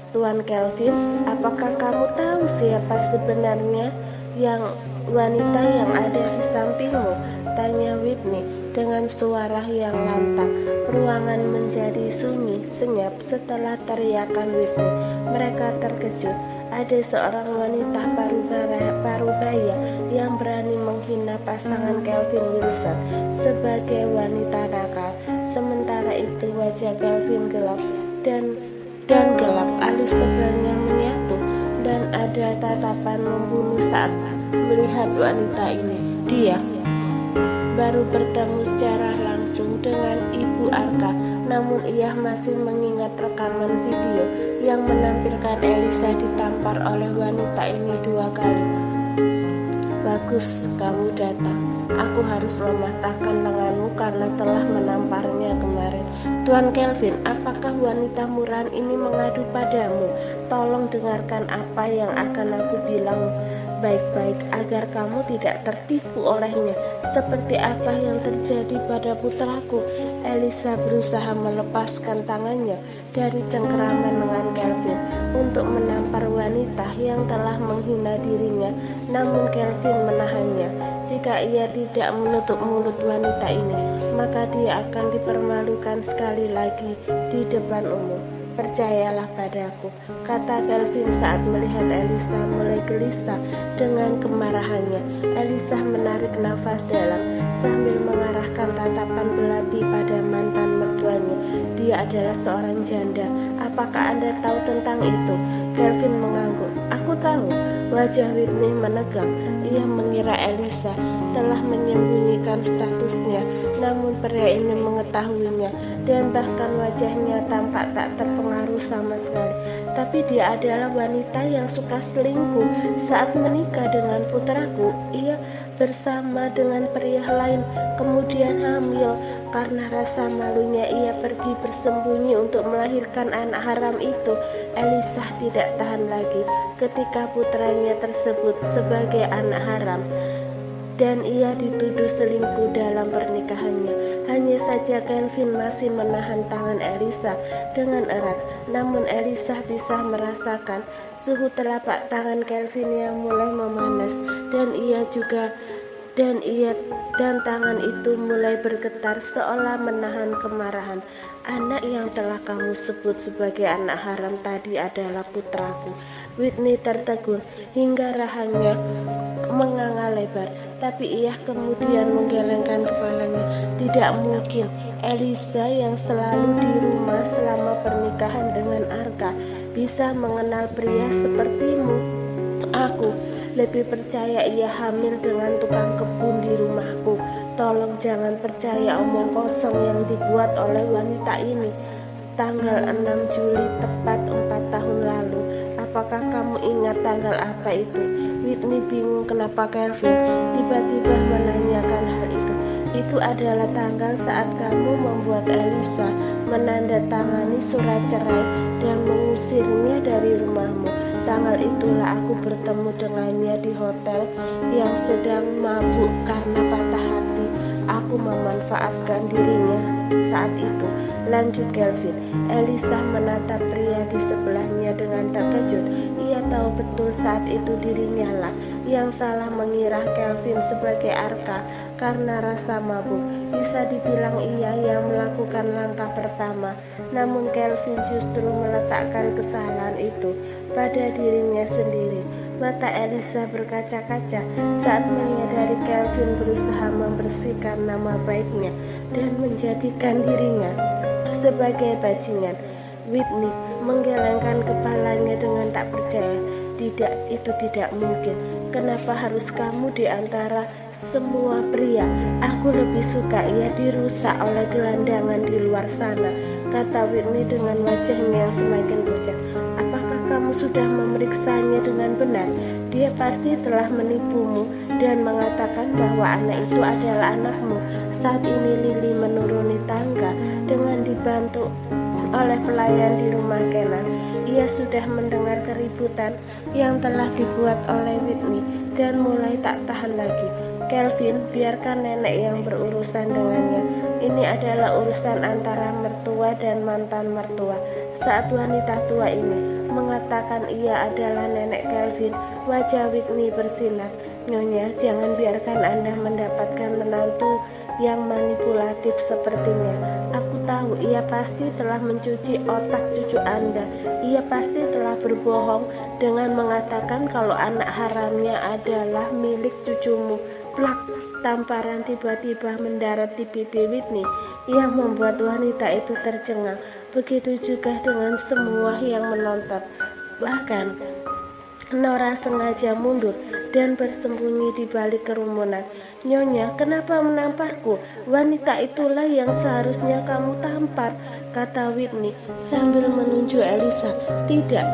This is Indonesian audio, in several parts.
Tuan Kelvin, apakah kamu tahu siapa sebenarnya wanita yang ada di sampingmu? Tanya Whitney dengan suara yang lantang. Ruangan menjadi sunyi senyap setelah teriakan Whitney. Mereka terkejut. Ada seorang wanita parubaya yang berani menghina pasangan Kelvin Wilson sebagai wanita nakal. Sementara itu wajah Kelvin gelap dan gelap, alis tebalnya menyatu dan ada tatapan membunuh saat melihat wanita ini. Dia baru bertemu secara langsung dengan Ibu Arka, namun ia masih mengingat rekaman video yang menampilkan Elisa ditampar oleh wanita ini 2 kali. Bagus, kamu datang. Aku harus mematahkan lenganmu karena telah menamparnya kemarin. Tuan Kelvin, apakah wanita murahan ini mengadu padamu? Tolong dengarkan apa yang akan aku bilang baik-baik agar kamu tidak tertipu olehnya, seperti apa yang terjadi pada putraku. Elisa berusaha melepaskan tangannya dari cengkeraman lengan Kelvin untuk menampar wanita yang telah menghina dirinya, namun Kelvin menahannya. Jika ia tidak menutup mulut wanita ini, maka dia akan dipermalukan sekali lagi di depan umum. Percayalah padaku, kata Kelvin saat melihat Elisa mulai gelisah dengan kemarahannya. Elisa menarik nafas dalam sambil mengarahkan tatapan belati pada mantan mertuanya. Dia adalah seorang janda. Apakah Anda tahu tentang itu? Kelvin mengangguk. Aku tahu. Wajah Whitney menegang. Ia mengira Elisa telah menyembunyikan statusnya, namun pria ini mengetahuinya dan bahkan wajahnya tampak tak terpengaruh sama sekali. Tapi dia adalah wanita yang suka selingkuh. Saat menikah dengan putraku, ia bersama dengan pria lain, kemudian hamil. Karena rasa malunya ia pergi bersembunyi untuk melahirkan anak haram itu. Elisa tidak tahan lagi ketika putranya tersebut sebagai anak haram dan ia dituduh selingkuh dalam pernikahannya. Hanya saja Kelvin masih menahan tangan Elisa dengan erat, namun Elisa bisa merasakan suhu telapak tangan Kelvin yang mulai memanas dan tangan itu mulai bergetar seolah menahan kemarahan. Anak yang telah kamu sebut sebagai anak haram tadi adalah putraku. Whitney tertegun hingga rahangnya menganga lebar, tapi ia kemudian menggelengkan kepalanya. Tidak mungkin. Elisa yang selalu di rumah selama pernikahan dengan Arka bisa mengenal pria sepertimu. Aku lebih percaya ia hamil dengan tukang kebun di rumahku. Tolong jangan percaya omong kosong yang dibuat oleh wanita ini. Tanggal 6 Juli tepat 4 tahun lalu. Apakah kamu ingat tanggal apa itu? Whitney bingung kenapa Kelvin tiba-tiba menanyakan hal itu. Itu adalah tanggal saat kamu membuat Elisa menandatangani surat cerai dan mengusirnya dari rumahmu. Tanggal itulah aku bertemu dengannya di hotel yang sedang mabuk karena patah hati. Aku memanfaatkan dirinya saat itu. Lanjut Kelvin. Elisa menatap pria di sebelahnya dengan terkejut. Ia tahu betul saat itu dirinya lah yang salah mengira Kelvin sebagai Arka karena rasa mabuk. Bisa dibilang ia yang melakukan langkah pertama, namun Kelvin justru meletakkan kesalahan itu pada dirinya sendiri. Mata Elisa berkaca-kaca saat menyadari Kelvin berusaha membersihkan nama baiknya dan menjadikan dirinya sebagai bajingan. Whitney menggelengkan kepalanya dengan tak percaya. Tidak, itu tidak mungkin. Kenapa harus kamu di antara semua pria? Aku lebih suka ia dirusak oleh gelandangan di luar sana, kata Whitney dengan wajahnya yang semakin pucat. Apakah kamu sudah memeriksanya dengan benar? Dia pasti telah menipumu dan mengatakan bahwa anak itu adalah anakmu. Saat ini Lily menuruni tangga dengan dibantu oleh pelayan di rumah Kenan. Ia sudah mendengar keributan yang telah dibuat oleh Whitney dan mulai tak tahan lagi. Kelvin, biarkan nenek yang berurusan dengannya. Ini adalah urusan antara mertua dan mantan mertua. Saat wanita tua ini mengatakan ia adalah nenek Kelvin. Wajah Whitney bersinar. Nyonya, jangan biarkan Anda mendapatkan menantu yang manipulatif sepertinya. Aku tahu ia pasti telah mencuci otak cucu Anda. Ia pasti telah berbohong dengan mengatakan kalau anak haramnya adalah milik cucumu. Plak! Tamparan tiba-tiba mendarat di pipi Whitney yang membuat wanita itu tercengang. Begitu juga dengan semua yang menonton. Bahkan Nora sengaja mundur dan bersembunyi di balik kerumunan. Nyonya, kenapa menamparku? Wanita itulah yang seharusnya kamu tampar, kata Whitney sambil menunjuk Elisa. Tidak,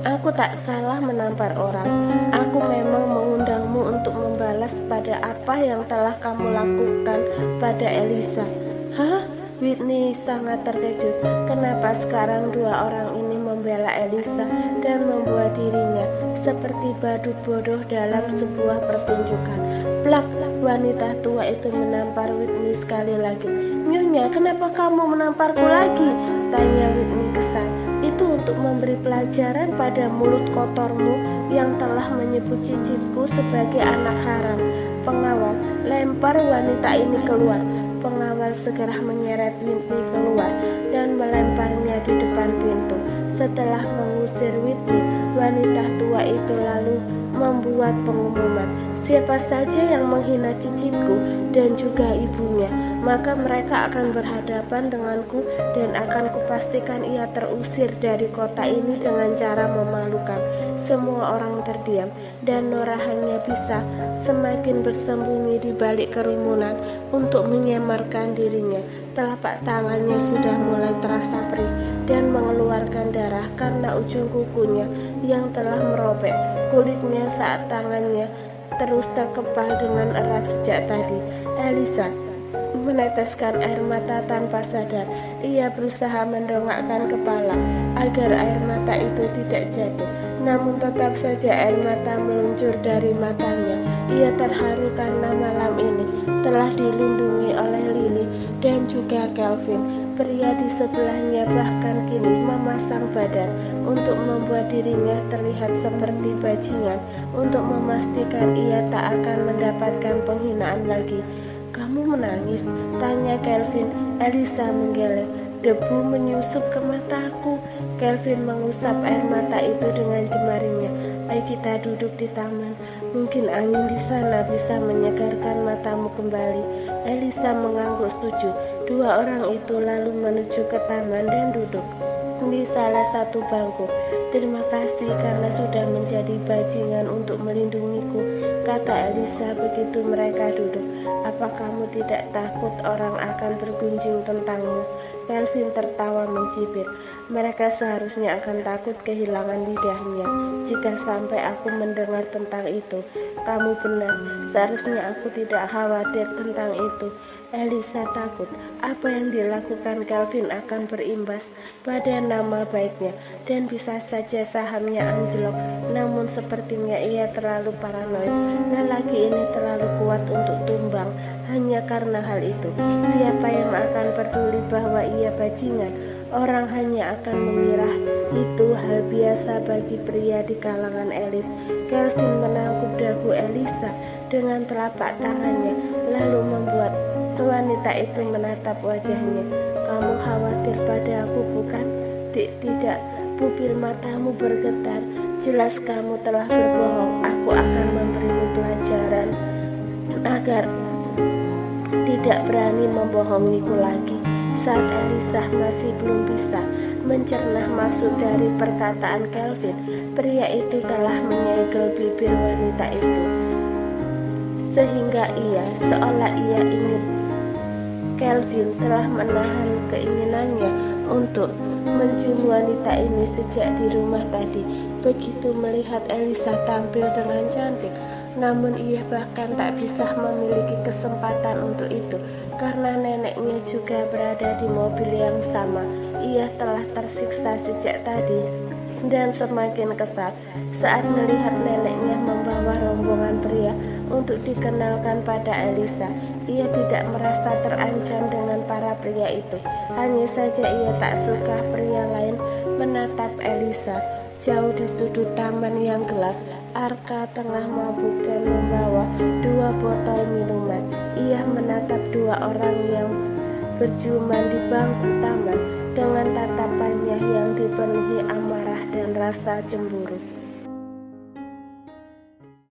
aku tak salah menampar orang. Aku memang mengundangmu untuk membalas pada apa yang telah kamu lakukan pada Elisa. Hah? Whitney sangat terkejut. Kenapa sekarang dua orang ini membela Elisa dan membuat dirinya seperti badut bodoh dalam sebuah pertunjukan? Plak! Wanita tua itu menampar Whitney sekali lagi. Nyonya, kenapa kamu menamparku lagi? Tanya Whitney kesal. Itu untuk memberi pelajaran pada mulut kotormu yang telah menyebut cicitku sebagai anak haram. Pengawal, lempar wanita ini keluar. Pengawal segera menyeret Whitney keluar dan melemparnya di depan pintu. Setelah mengusir Whitney, wanita tua itu lalu membuat pengumuman. Siapa saja yang menghina cicitku dan juga ibunya, maka mereka akan berhadapan denganku dan akan kupastikan ia terusir dari kota ini dengan cara memalukan. Semua orang terdiam dan Nora hanya bisa semakin bersembunyi di balik kerumunan untuk menyamarkan dirinya. Telapak tangannya sudah mulai terasa perih dan mengeluarkan darah karena ujung kukunya yang telah merobek. Kulitnya saat tangannya terus terkepal dengan erat sejak tadi. Elisa meneteskan air mata tanpa sadar. Ia berusaha mendongakkan kepala agar air mata itu tidak jatuh, namun tetap saja air mata meluncur dari matanya. Ia terharu karena malam ini telah dilindungi oleh Lily dan juga Kelvin. Pria di sebelahnya bahkan kini memasang badan untuk membuat dirinya terlihat seperti bajingan untuk memastikan ia tak akan mendapatkan penghinaan lagi. Kamu menangis? Tanya Kelvin. Elisa menggeleng. Debu menyusup ke mataku. Kelvin mengusap air mata itu dengan jemarinya. Ayo kita duduk di taman. Mungkin angin di sana bisa menyegarkan matamu kembali. Elisa mengangguk setuju. Dua orang itu lalu menuju ke taman dan duduk di salah satu bangku. Terima kasih karena sudah menjadi bajingan untuk melindungiku, kata Elisa begitu mereka duduk. Apa kamu tidak takut orang akan bergunjing tentangmu? Kelvin tertawa mencibir. Mereka seharusnya akan takut kehilangan lidahnya jika sampai aku mendengar tentang itu. Kamu benar, seharusnya aku tidak khawatir tentang itu. Elisa takut apa yang dilakukan Kelvin akan berimbas pada nama baiknya dan bisa saja sahamnya anjlok. Namun sepertinya ia terlalu paranoid. Lelaki ini terlalu kuat untuk tumbang hanya karena hal itu. Siapa yang akan peduli bahwa ia bajingan? Orang hanya akan mengira itu hal biasa bagi pria di kalangan elit. Kelvin menangkup dagu Elisa dengan telapak tangannya lalu membuat wanita itu menatap wajahnya. Kamu khawatir pada aku, bukan? Tidak. Pupil matamu bergetar. Jelas kamu telah berbohong. Aku akan memberimu pelajaran agar tidak berani membohongiku lagi. Saat Elisa masih belum bisa mencerna maksud dari perkataan Kelvin, pria itu telah menyegel bibir wanita itu sehingga seolah ia ingin. Kelvin telah menahan keinginannya untuk mencium wanita ini sejak di rumah tadi. Begitu melihat Elisa tampil dengan cantik, namun ia bahkan tak bisa memiliki kesempatan untuk itu karena neneknya juga berada di mobil yang sama. Ia telah tersiksa sejak tadi dan semakin kesal saat melihat neneknya membawa rombongan pria untuk dikenalkan pada Elisa. Ia tidak merasa terancam dengan para pria itu, hanya saja ia tak suka pria lain menatap Elisa. Jauh di sudut taman yang gelap, Arka tengah mabuk dan membawa 2 botol minuman. Ia menatap 2 orang yang berjuman di bangku taman dengan tatapannya yang dipenuhi amarah dan rasa cemburu.